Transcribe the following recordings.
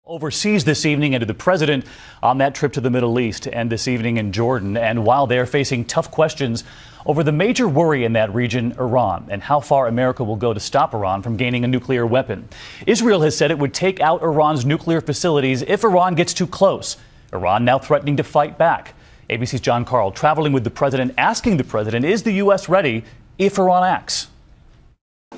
Overseas this evening, and to the president on that trip to the Middle East, and this evening in Jordan. And while they're facing tough questions over the major worry in that region, Iran, and how far America will go to stop Iran from gaining a nuclear weapon. Israel has said it would take out Iran's nuclear facilities if Iran gets too close. Iran now threatening to fight back. ABC's John Carl traveling with the president, asking the president, is the U.S. ready if Iran acts?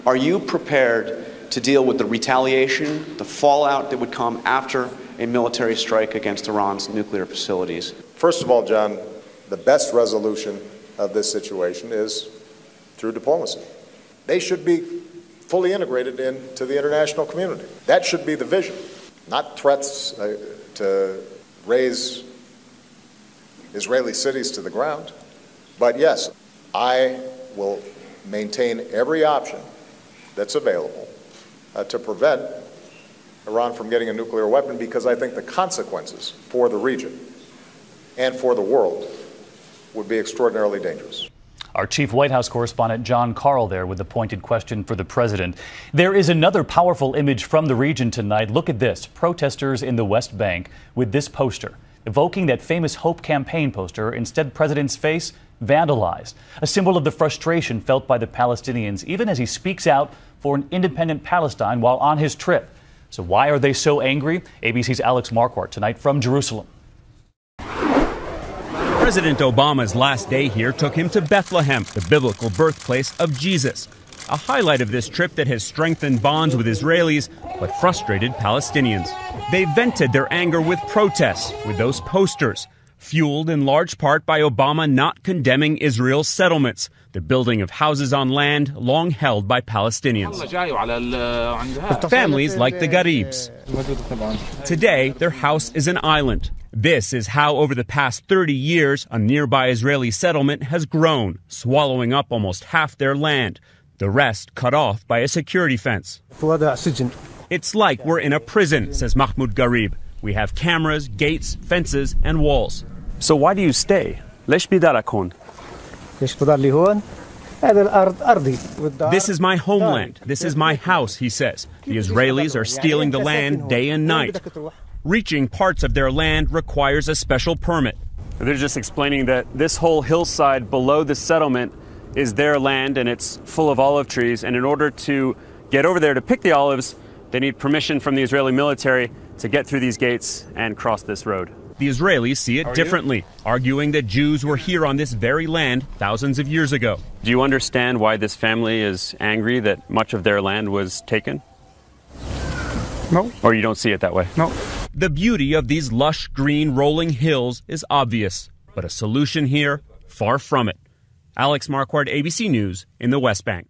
Are you prepared to deal with the retaliation, the fallout that would come after a military strike against Iran's nuclear facilities? First of all, John, the best resolution of this situation is through diplomacy. They should be fully integrated into the international community. That should be the vision, not threats to raise Israeli cities to the ground. But yes, I will maintain every option that's available to prevent Iran from getting a nuclear weapon, because I think the consequences for the region and for the world would be extraordinarily dangerous. Our chief White House correspondent John Carl there with a pointed question for the president. There is another powerful image from the region tonight. Look at this. Protesters in the West Bank with this poster, evoking that famous Hope campaign poster. Instead, president's face vandalized, a symbol of the frustration felt by the Palestinians, even as he speaks out for an independent Palestine while on his trip. So why are they so angry? ABC's Alex Marquardt tonight from Jerusalem. President Obama's last day here took him to Bethlehem, the biblical birthplace of Jesus. A highlight of this trip that has strengthened bonds with Israelis, but frustrated Palestinians. They vented their anger with protests, with those posters, fueled in large part by Obama not condemning Israel's settlements, the building of houses on land long held by Palestinians. Families like the Garibs. Today, their house is an island. This is how, over the past 30 years, a nearby Israeli settlement has grown, swallowing up almost half their land, the rest cut off by a security fence. It's like we're in a prison, says Mahmoud Garib. We have cameras, gates, fences, and walls. So why do you stay? This is my homeland. This is my house, he says. The Israelis are stealing the land day and night. Reaching parts of their land requires a special permit. They're just explaining that this whole hillside below the settlement is their land, and it's full of olive trees. And in order to get over there to pick the olives, they need permission from the Israeli military to get through these gates and cross this road. The Israelis see it differently, arguing that Jews were here on this very land thousands of years ago. Do you understand why this family is angry that much of their land was taken? No. Or you don't see it that way? No. The beauty of these lush green rolling hills is obvious, but a solution here, far from it. Alex Marquardt, ABC News in the West Bank.